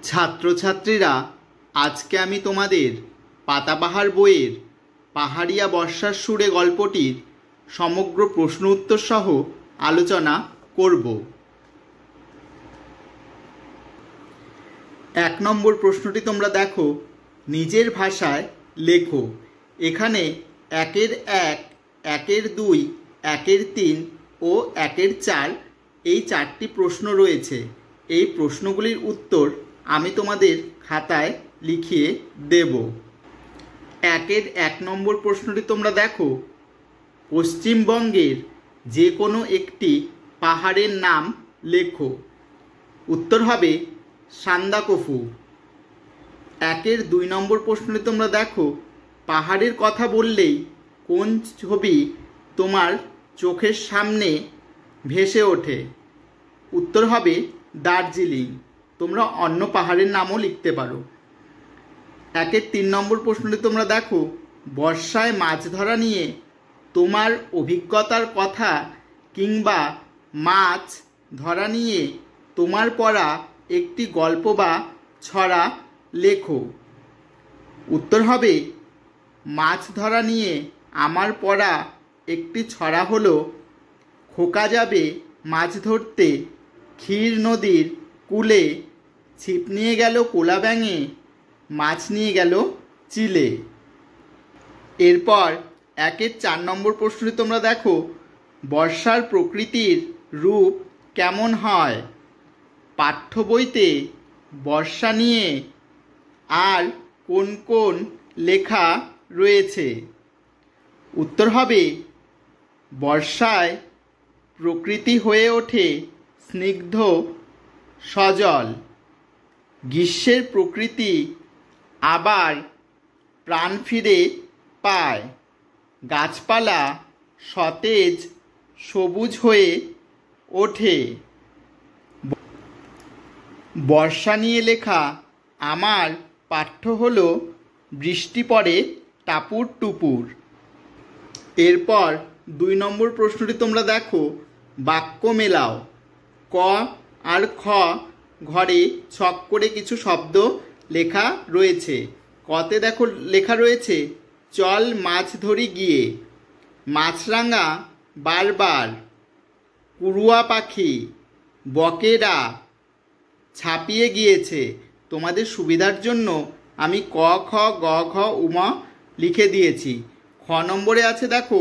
ছাত্রছাত্রীরা, আজকে আমি তোমাদের পাতাবাহার বইয়ের পাহাড়িয়া বর্ষার সুরে গল্পটির সমগ্র প্রশ্ন উত্তর সহ আলোচনা করব। 1 নম্বর প্রশ্নটি তোমরা দেখো, নিজের ভাষায় লেখো। এখানে 1-এর 1, 1-এর 2, 1-এর 3 ও 1-এর 4 এই 4টি প্রশ্ন রয়েছে। এই প্রশ্নগুলির উত্তর আমি তোমাদের খাতায় লিখিয়ে দেব। 1-এর 1 নম্বর প্রশ্নটি তোমরা দেখো, পশ্চিমবঙ্গের যে কোনো একটি পাহাড়ের নাম লেখো। উত্তর হবে সান্দাকফু। 1-এর 2 নম্বর প্রশ্নটি তোমরা দেখো, পাহাড়ের কথা বললেই কোন ছবি তোমার চোখের সামনে ভেসে ওঠে? উত্তর হবে দার্জিলিং। তোমরা অন্য পাহাড়ের নামও লিখতে পারো। 1-এর 3 নম্বর প্রশ্নটি তোমরা দেখো, বর্ষায় মাছ ধরা নিয়ে তোমার অভিজ্ঞতার কথা কিংবা মাছ ধরা নিয়ে তোমার পড়া একটি গল্প বা ছড়া লেখো। উত্তর হবে মাছ ধরা নিয়ে আমার পড়া একটি ছড়া হলো, খোকা যাবে মাছ ধরতে ক্ষীর নদীর কূলে, ছিপ নিয়ে গেল কোলা ব্যাঙে, মাছ নিয়ে গেল চিলে। এরপর 1-এর 4 নম্বর প্রশ্নটি তোমরা দেখো, বর্ষার প্রকৃতির রূপ কেমন হয়? পাঠ্য বইতে বর্ষা নিয়ে আর কোন কোন লেখা রয়েছে? উত্তর হবে বর্ষায় প্রকৃতি হয়ে ওঠে স্নিগ্ধ সজল, গ্রীষ্মের প্রকৃতি আবার প্রাণ ফিরে পায়, গাছপালা সতেজ সবুজ হয়ে ওঠে। বর্ষা নিয়ে লেখা আমার পাঠ্য হলো বৃষ্টি পড়ে টাপুর টুপুর। এরপর 2 নম্বর প্রশ্নটি তোমরা দেখো, বাক্য মেলাও। ক আর খ ঘরে ছক করে কিছু শব্দ লেখা রয়েছে। কতে দেখো লেখা রয়েছে, চল মাছ ধরি গিয়ে, মাছরাঙা বারবার, কুড়ুয়া পাখি, বকেরা ছাপিয়ে গিয়েছে। তোমাদের সুবিধার জন্য আমি ক, খ, গ, ঘ, উম লিখে দিয়েছি। খ নম্বরে আছে দেখো,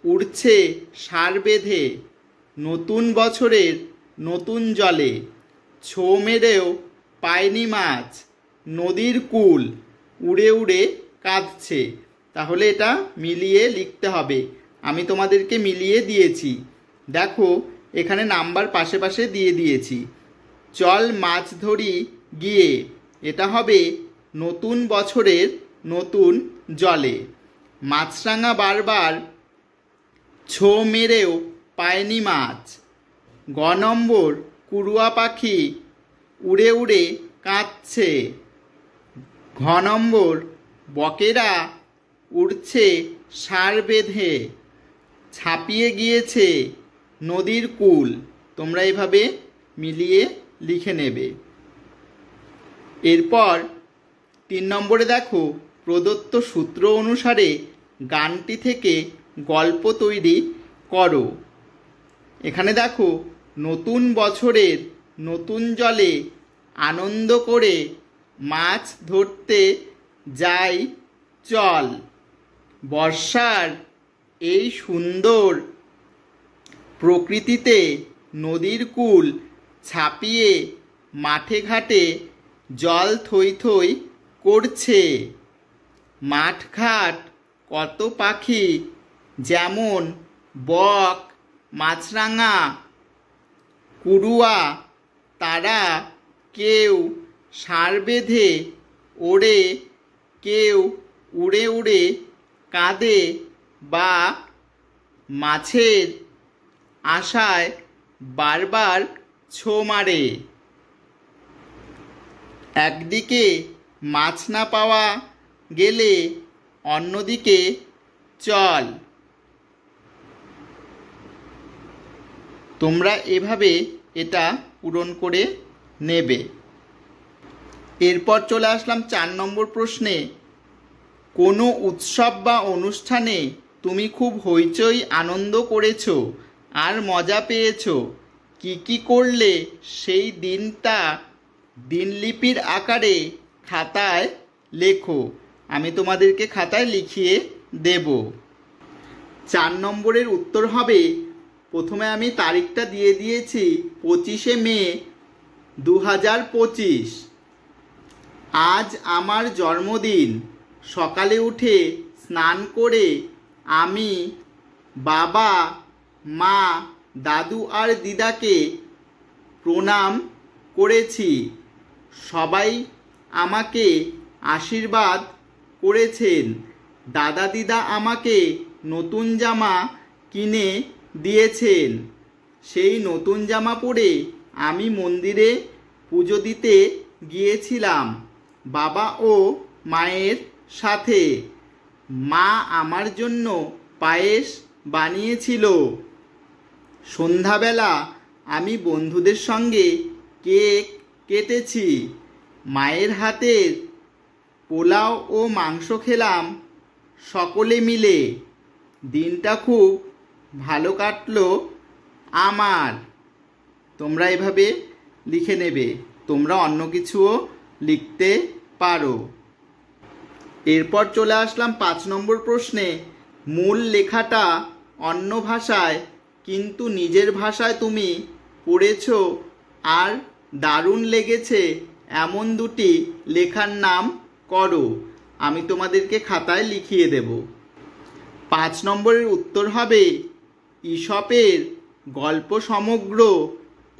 উড়ছে সার বেঁধে নতুন বছরের নতুন জলে, ছো মেরেও পায়নি মাছ, নদীর কূল উড়ে উড়ে কাঁদছে। তাহলে এটা মিলিয়ে লিখতে হবে। আমি তোমাদেরকে মিলিয়ে দিয়েছি। দেখো এখানে নাম্বার পাশে পাশে দিয়ে দিয়েছি। চল মাছ ধরি গিয়ে, এটা হবে নতুন বছরের নতুন জলে। মাছরাঙা বারবার ছো মেরেও পায়নি মাছ। গ নম্বর, কুড়ুয়া পাখি উড়ে উড়ে কাঁদছে। ঘ নম্বর, বকেরা উড়ছে সার বেঁধে ছাপিয়ে গিয়েছে নদীর কূল। তোমরা এভাবে মিলিয়ে লিখে নেবে। এরপর 3 নম্বরে দেখো, প্রদত্ত সূত্র অনুসারে গানটি থেকে গল্প তৈরি করো। এখানে দেখো, নতুন বছরের নতুন জলে আনন্দ করে মাছ ধরতে যাই চল, বর্ষার এই সুন্দর প্রকৃতিতে নদীর কূল ছাপিয়ে মাঠে ঘাটে জল থই থই করছে, মাঠঘাট কত পাখি যেমন বক, মাছরাঙা, কুড়ুয়া, তারা কেউ সার বেঁধে ওড়ে, কেউ উড়ে উড়ে কাঁদে বা মাছের আশায় বারবার ছো মারে। একদিকে মাছ না পাওয়া গেলে অন্যদিকে চল। তোমরা এভাবে এটা পূরণ করে নেবে। এরপর চলে আসলাম 4 নম্বর প্রশ্নে। কোনো উৎসব বা অনুষ্ঠানে তুমি খুব হইচই আনন্দ করেছো আর মজা পেয়েছো, কি করলে সেই দিনটা দিনলিপির আকারে খাতায় লেখো। আমি তোমাদেরকে খাতায় লিখিয়ে দেব। 4 নম্বরের উত্তর হবে, প্রথমে আমি তারিখটা দিয়ে দিয়েছি 25শে মে 2025। আজ আমার জন্মদিন। সকালে উঠে স্নান করে আমি বাবা, মা, দাদু আর দিদাকে প্রণাম করেছি। সবাই আমাকে আশীর্বাদ করেছেন। দাদা দিদা আমাকে নতুন জামা কিনে দিয়েছেন। সেই নতুন জামা পরে আমি মন্দিরে পুজো দিতে গিয়েছিলাম বাবা ও মায়ের সাথে। মা আমার জন্য পায়েস বানিয়েছিল। সন্ধ্যাবেলা আমি বন্ধুদের সঙ্গে কেক কেটেছি। মায়ের হাতের পোলাও ও মাংস খেলাম সকলে মিলে। দিনটা খুব ভালো কাটলো আমার। তোমরা এভাবে লিখে নেবে। তোমরা অন্য কিছুও লিখতে পারো। এরপর চলে আসলাম 5 নম্বর প্রশ্নে। মূল লেখাটা অন্য ভাষায় কিন্তু নিজের ভাষায় তুমি পড়েছ আর দারুণ লেগেছে এমন দুটি লেখার নাম করো। আমি তোমাদেরকে খাতায় লিখিয়ে দেব। 5 নম্বরের উত্তর হবে ঈশপের গল্প সমগ্র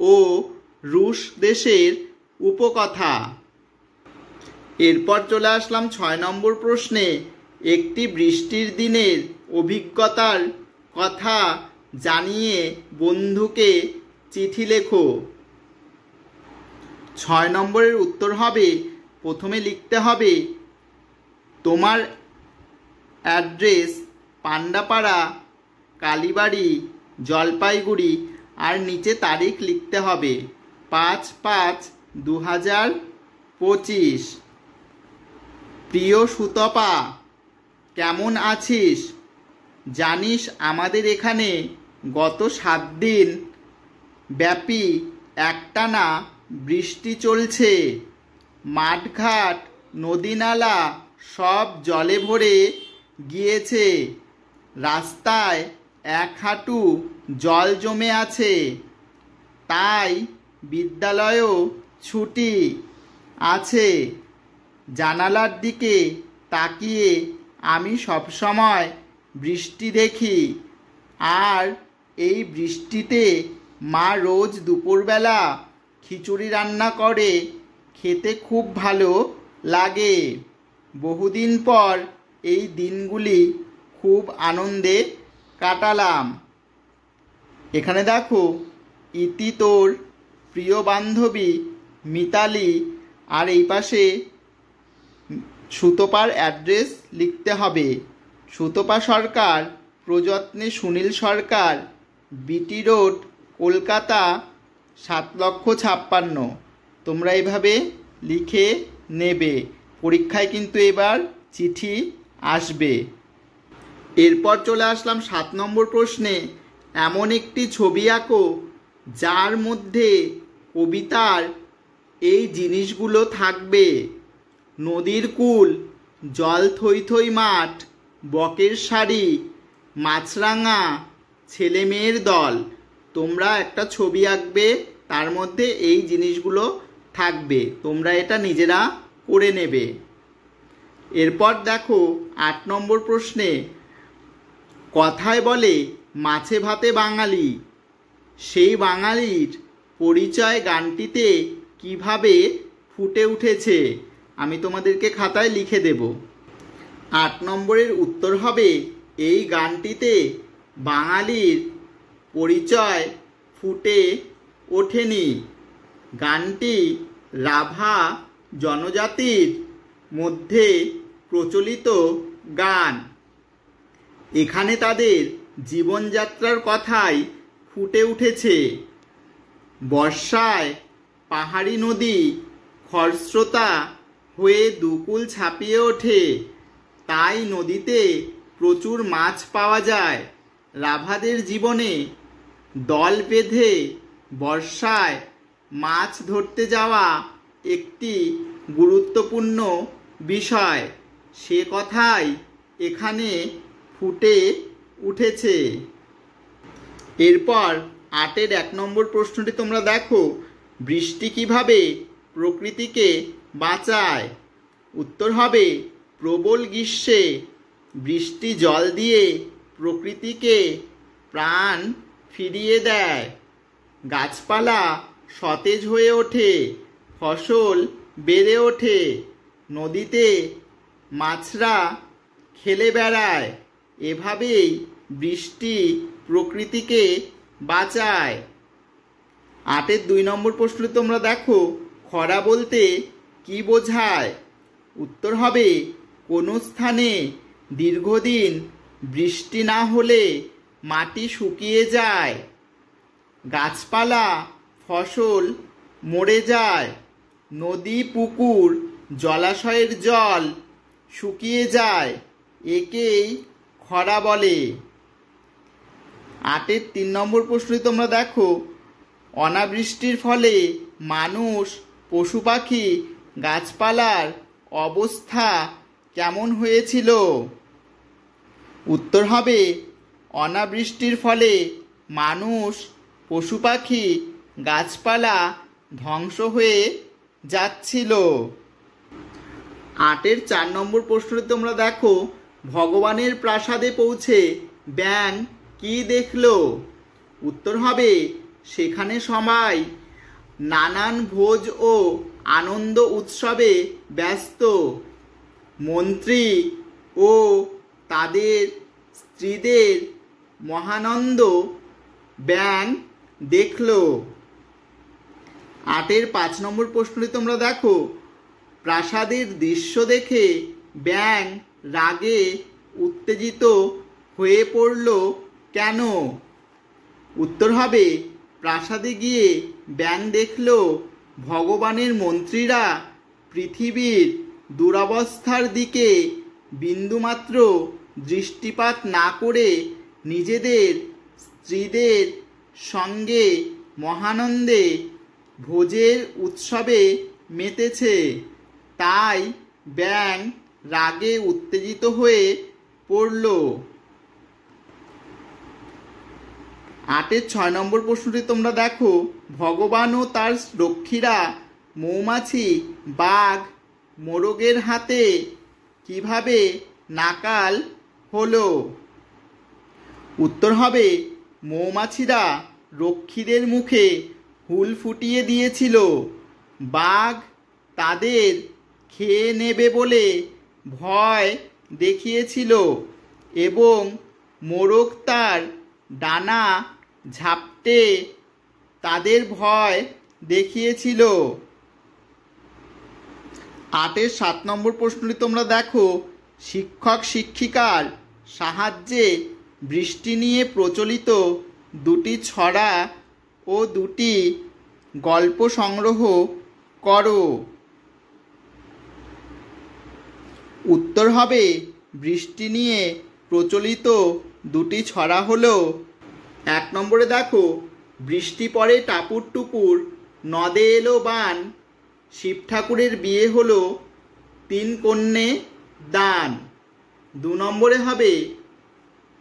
ও রুশ দেশের উপকথা। এরপর চলে আসলাম 6 নম্বর প্রশ্নে। একটি বৃষ্টির দিনের অভিজ্ঞতার কথা জানিয়ে বন্ধুকে চিঠি লেখো। 6 নম্বরের উত্তর হবে, প্রথমে লিখতে হবে তোমার অ্যাড্রেস পান্ডাপাড়া, কালীবাড়ি, জলপাইগুড়ি, আর নিচে তারিখ লিখতে হবে 5/5/2025। প্রিয় সুতপা, কেমন আছিস? জানিস আমাদের এখানে গত 7 দিন ব্যাপী একটানা বৃষ্টি চলছে। মাঠঘাট, নদী নালা সব জলে ভরে গিয়েছে। রাস্তায় 1 হাঁটু জল জমে আছে। তাই বিদ্যালয়েও ছুটি আছে। জানালার দিকে তাকিয়ে আমি সবসময় বৃষ্টি দেখি। আর এই বৃষ্টিতে মা রোজ দুপুরবেলা খিচুড়ি রান্না করে, খেতে খুব ভালো লাগে। বহুদিন পর এই দিনগুলি খুব আনন্দে কাটালাম। এখানে দেখো, ইতি তোর প্রিয় বান্ধবী মিতালি, আর এই পাশে সুতপার অ্যাড্রেস লিখতে হবে। সুতপা সরকার, প্রযত্নে সুনীল সরকার, বিটি রোড, কলকাতা 7,56,000। তোমরা এইভাবে লিখে নেবে। পরীক্ষায় কিন্তু এবার চিঠি আসবে। এরপর চলে আসলাম 7 নম্বর প্রশ্নে। এমন একটি ছবি আঁকো যার মধ্যে কবিতার এই জিনিসগুলো থাকবে: নদীর কূল, জল থই থই মাঠ, বকের শাড়ি, মাছরাঙা ছেলে মেয়ের দল। তোমরা একটা ছবি আঁকবে, তার মধ্যে এই জিনিসগুলো থাকবে। তোমরা এটা নিজেরা করে নেবে। এরপর দেখো 8 নম্বর প্রশ্নে। কথায় বলে মাছে ভাতে বাঙালি, সেই বাঙালির পরিচয় গানটিতে কিভাবে ফুটে উঠেছে? আমি তোমাদেরকে খাতায় লিখে দেব। 8 নম্বরের উত্তর হবে, এই গানটিতে বাঙালির পরিচয় ফুটে ওঠেনি। গানটি রাভা জনজাতির মধ্যে প্রচলিত গান। এখানে তাদের জীবনযাত্রার কথাই ফুটে উঠেছে। বর্ষায় পাহাড়ি নদী খরস্রোতা হয়ে দুকুল ছাপিয়ে ওঠে, তাই নদীতে প্রচুর মাছ পাওয়া যায়। রাভাদের জীবনে দল বেঁধে বর্ষায় মাছ ধরতে যাওয়া একটি গুরুত্বপূর্ণ বিষয়, সে কথাই এখানে ফুটে উঠেছে। এরপর ৮-এর ১ নম্বর প্রশ্নটি তোমরা দেখো, বৃষ্টি কিভাবে প্রকৃতিকে বাঁচায়? উত্তর হবে, প্রবল গ্রীষ্মে বৃষ্টি জল দিয়ে প্রকৃতিকে প্রাণ ফিরিয়ে দেয়। গাছপালা সতেজ হয়ে ওঠে, ফসল বেড়ে ওঠে, নদীতে মাছরা খেলে বেড়ায়। এভাবেই বৃষ্টি প্রকৃতিকে বাঁচায়। ৮-এর ২ নম্বর প্রশ্নটি তোমরা দেখো, খরা বলতে কি বোঝায়? উত্তর হবে, কোনো স্থানে দীর্ঘদিন বৃষ্টি না হলে মাটি শুকিয়ে যায়, গাছপালা ফসল মরে যায়, নদী পুকুর জলাশয়ের জল শুকিয়ে যায়, একেই খরা বলে। ৮-এর ৩ নম্বর প্রশ্নটি তোমরা দেখো, অনাবৃষ্টির ফলে মানুষ পশু পাখি গাছপালার অবস্থা কেমন হয়েছিল? উত্তর হবে, অনাবৃষ্টির ফলে মানুষ পশু পাখি গাছপালা ধ্বংস হয়ে যাচ্ছিল। ৮-এর ৪ নম্বর প্রশ্নটি তোমরা দেখো, ভগবানের প্রাসাদে পৌঁছে ব্যাঙ কি দেখলো? উত্তর হবে, সেখানে সবাই নানান ভোজ ও আনন্দ উৎসবে ব্যস্ত। মন্ত্রী ও তাদের স্ত্রীদের মহানন্দ ব্যাঙ দেখল। ৮-এর ৫ নম্বর প্রশ্নটি তোমরা দেখো, প্রাসাদের দৃশ্য দেখে ব্যাঙ রাগে উত্তেজিত হয়ে পড়ল কেন? উত্তর হবে, প্রাসাদে গিয়ে ব্যাঙ দেখল ভগবানের মন্ত্রীরা পৃথিবীর দুরবস্থার দিকে বিন্দুমাত্র দৃষ্টিপাত না করে নিজেদের স্ত্রীদের সঙ্গে মহানন্দে ভোজের উৎসবে মেতেছে, তাই ব্যাঙ রাগে উত্তেজিত হয়ে পড়ল। ৮-এর ৬ নম্বর প্রশ্নটি তোমরা দেখো, ভগবান ও তার রক্ষীরা মৌমাছি বাঘ মোরগের হাতে কিভাবে নাকাল হলো? উত্তর হবে, মৌমাছিরা রক্ষীদের মুখে হুল ফুটিয়ে দিয়েছিল, বাঘ তাদের খেয়ে নেবে বলে ভয় দেখিয়েছিল এবং মোরগ তার ডানা ঝাপটে তাদের ভয় দেখিয়েছিল। ৮-এর ৭ নম্বর প্রশ্নটি তোমরা দেখো, শিক্ষক শিক্ষিকার সাহায্যে বৃষ্টি নিয়ে প্রচলিত দুটি ছড়া ও দুটি গল্প সংগ্রহ করো। উত্তর হবে, বৃষ্টি নিয়ে প্রচলিত দুটি ছড়া হলো, ১ নম্বরে দেখো, বৃষ্টি পড়ে টাপুর টুপুর, নদে এলো বান, শিব ঠাকুরের বিয়ে হলো, ৩ কন্যে দান। ২ নম্বরে হবে,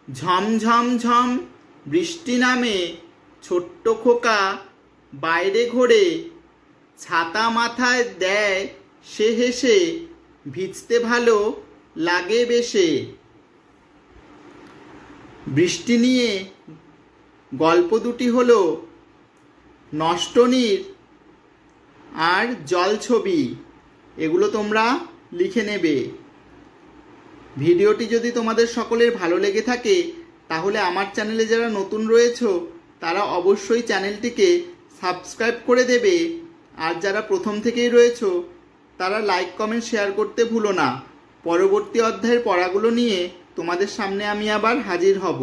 ঝমঝম ঝম বৃষ্টি নামে, ছোট্ট খোকা বাইরে ঘোরে, ছাতা মাথায় দেয় সে হেসে, ভিজতে ভালো লাগে বেশে। বৃষ্টি নিয়ে গল্প দুটি হলো নষ্টনীর আর জলছবি। এগুলো তোমরা লিখে নেবে। ভিডিওটি যদি তোমাদের সকলের ভালো লেগে থাকে তাহলে আমার চ্যানেলে যারা নতুন রয়েছো তারা অবশ্যই চ্যানেলটিকে সাবস্ক্রাইব করে দেবে, আর যারা প্রথম থেকেই রয়েছো তারা লাইক কমেন্ট শেয়ার করতে ভুলো না। পরবর্তী অধ্যায়ের পড়াগুলো নিয়ে তোমাদের সামনে আমি আবার হাজির হব।